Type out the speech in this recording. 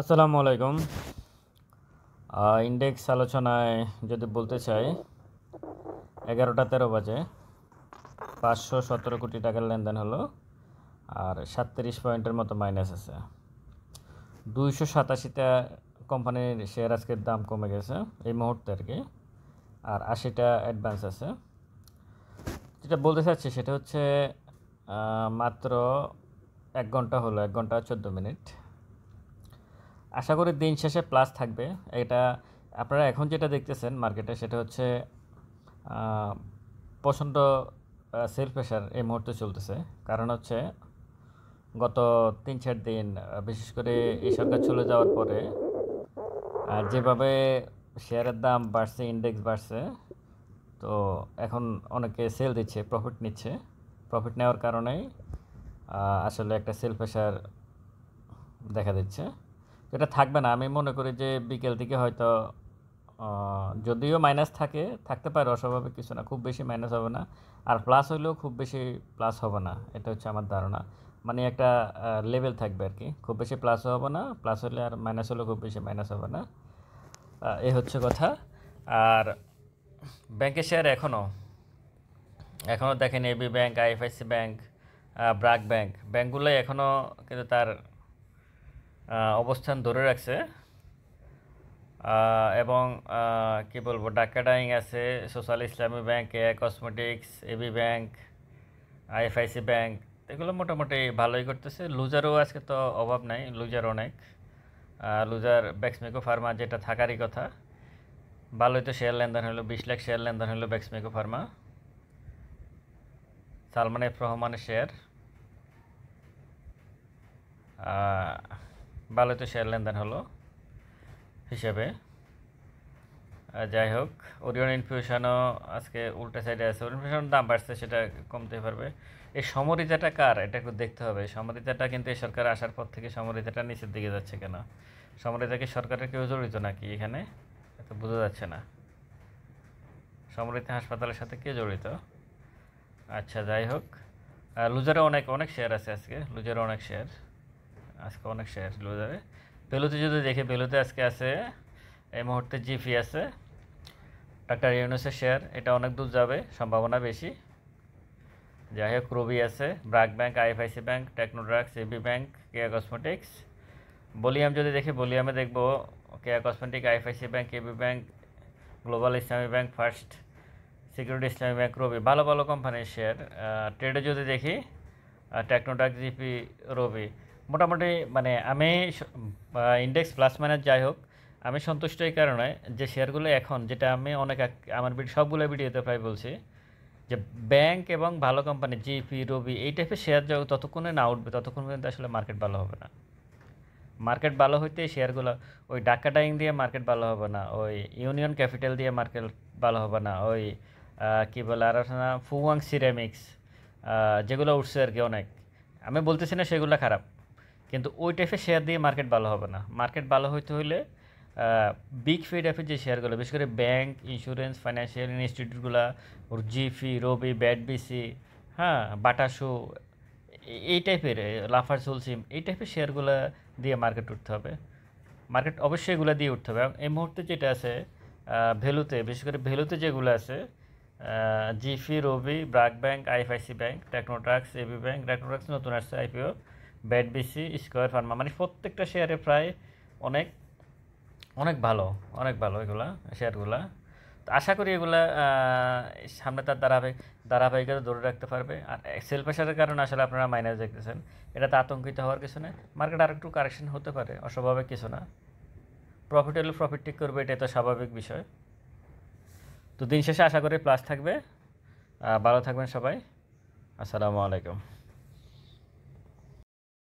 আসসালামু আলাইকুম। ইন্ডেক্স আলোচনায় যদি বলতে চাই, 11টা 13 বাজে 517 কোটি টাকার লেনদেন হলো, আর 37 পয়েন্টের মতো মাইনাস আছে। 287টা কোম্পানির শেয়ার আজকের দাম কমে গেছে এই মুহূর্তে আর কি, আর 80টা অ্যাডভান্স আছে। যেটা বলতে চাচ্ছি সেটা হচ্ছে মাত্র 1 ঘন্টা হলো, 1 ঘন্টা 14 মিনিট। আশা করি দিন শেষে প্লাস থাকবে। এটা আপনারা এখন যেটা দেখতেছেন মার্কেটে, সেটা হচ্ছে প্রচণ্ড সেল প্রেশার এই মুহূর্তে চলতেছে। কারণ হচ্ছে গত 3-4 দিন, বিশেষ করে এই সরকার চলে যাওয়ার পরে যেভাবে শেয়ারের দাম বাড়ছে, ইন্ডেক্স বাড়ছে, তো এখন অনেকে সেল দিচ্ছে, প্রফিট নিচ্ছে। প্রফিট নেওয়ার কারণেই আসলে একটা সেল প্রেশার দেখা দিচ্ছে। এটা থাকবে না, আমি মনে করি যে বিকেল দিকে হয়তো যদিও মাইনাস থাকতে পারে, অস্বাভাবিক কিছু না, খুব বেশি মাইনাস হবে না, আর প্লাস হইলেও খুব বেশি প্লাস হবে না। এটা হচ্ছে আমার ধারণা। মানে একটা লেভেল থাকবে আর কি, খুব বেশি প্লাসও হবে না, প্লাস হলে আর মাইনাস হলেও খুব বেশি মাইনাস হবে না। এই হচ্ছে কথা। আর ব্যাংকের শেয়ার এখনও দেখেন, AB bank, IFIC bank, BRAC bank, ব্যাংকগুলোই এখনও কিন্তু তার অবস্থান ধরে রাখছে। এবং কি বলবো, ঢাকা ডাইং আছে, social Islami bank, Keya cosmetics, AB bank, IFIC bank, এগুলো মোটামুটি ভালোই করতেছে। লুজারও আজকে তো অভাব নাই, লুজার অনেক। লুজার ব্যাক্সমেকো ফার্মা, যেটা থাকারই কথা, ভালোই তো শেয়ার লেনদেন হলো, 20 লাখ শেয়ার লেনদেন হলো ব্যাক্সমেকো ফার্মা। সালমান এফ রহমানের শেয়ার, ভালোই তো শেয়ার লেনদেন হলো হিসেবে। যাই হোক, ওরিয়ন ইনফিউশনও আজকে উল্টা সাইডে আছে। ওরিয়ন ইনফিউশনের দাম বাড়ছে, সেটা কমতে পারবে। এই সমরিতাটা কার, এটা একটু দেখতে হবে। সমরিতাটা কিন্তু এই সরকার আসার পর থেকে সমরিতাটা নিচের দিকে যাচ্ছে কেন? সমরিতাকে সরকারের কেউ জড়িত নাকি এখানে? এটা বোঝা যাচ্ছে না। সমরিতা হাসপাতালের সাথে কে জড়িত? আচ্ছা, যাই হোক, লুজারে অনেক অনেক শেয়ার আছে আজকে। লুজারে অনেক শেয়ার, আজকে অনেক শেয়ার লুজারে। বেলুতে যদি দেখি, বেলুতে আজকে আছে এই মুহূর্তে জিপি আছে, ডাক্তার ইউনুসের শেয়ার, এটা অনেক দূর যাবে, সম্ভাবনা বেশি। যাই হোক, রবি আছে, BRAC bank, IFIC bank, Technodrugs, AB bank, Keya cosmetics. Volume যদি দেখি, বলিয়ামে দেখবো Keya cosmetic, IFIC bank, AB bank, global Islami bank, first security Islami bank, Robi, ভালো ভালো কোম্পানির শেয়ার। ট্রেডে যদি দেখি, টেকনোড্রাক্স, জিপি, রবি, মোটামুটি মানে আমি ইন্ডেক্স প্লাস মাইনাস যাই হোক, আমি সন্তুষ্ট এই কারণে যে শেয়ারগুলো এখন, যেটা আমি অনেক আমার সবগুলো ভিডিওতে প্রায় বলছি, যে ব্যাংক এবং ভালো কোম্পানি জিপি, রবি, এই টাইপের শেয়ার ততক্ষণে না উঠবে, ততক্ষণ পর্যন্ত আসলে মার্কেট ভালো হবে না। মার্কেট ভালো হইতে শেয়ারগুলো, ওই ডাকা ডাইং দিয়ে মার্কেট ভালো হবে না, ওই ইউনিয়ন ক্যাপিটাল দিয়ে মার্কেট ভালো হবে না, ওই কী বলে আর না, ফুয়াং সিরামিক্স, যেগুলো উঠছে আর কি অনেক, আমি বলতেছি না সেগুলো খারাপ, কিন্তু ওই টাইপের শেয়ার দিয়ে মার্কেট ভালো হবে না। মার্কেট ভালো হইতে হইলে বিগ ফি টাইপের যে শেয়ারগুলো, বিশেষ করে ব্যাংক, ইন্স্যুরেন্স, ফাইন্যান্সিয়াল ইনস্টিটিউটগুলো, ওর জিপি, রবি, ব্যাট বিসি, হ্যাঁ, বাটাসু, এই টাইপের, লাফার সুলসিম, এই টাইপের শেয়ারগুলো দিয়ে মার্কেট উঠতে হবে। মার্কেট অবশ্যই এগুলো দিয়ে উঠতে হবে। এই মুহূর্তে যেটা আছে ভ্যালুতে, বিশেষ করে ভ্যালুতে যেগুলো আছে, GP, Robi, BRAC bank, IFIC bank, Technodrugs, AB bank, Technodrugs নতুন আসছে IPO, BAT BC, square pharma, মানে প্রত্যেকটা শেয়ারে প্রায় অনেক অনেক ভালো, অনেক ভালো এগুলা শেয়ারগুলা। তো আশা করি এগুলা সামনে তার ধারাবাহিকতা ধরে রাখতে পারবে। আর সেল প্রেশারের কারণে আসলে আপনারা মাইনাস দেখতেছেন, এটাতে আতঙ্কিত হওয়ার কিছু নেই। মার্কেট আর একটু কারেকশন হতে পারে, অস্বাভাবিক কিছু না। প্রফিট হলে প্রফিট ঠিক করবে, এটাই তো স্বাভাবিক বিষয়। তো দিন শেষে আশা করি প্লাস থাকবে। ভালো থাকবেন সবাই। আসসালামু আলাইকুম।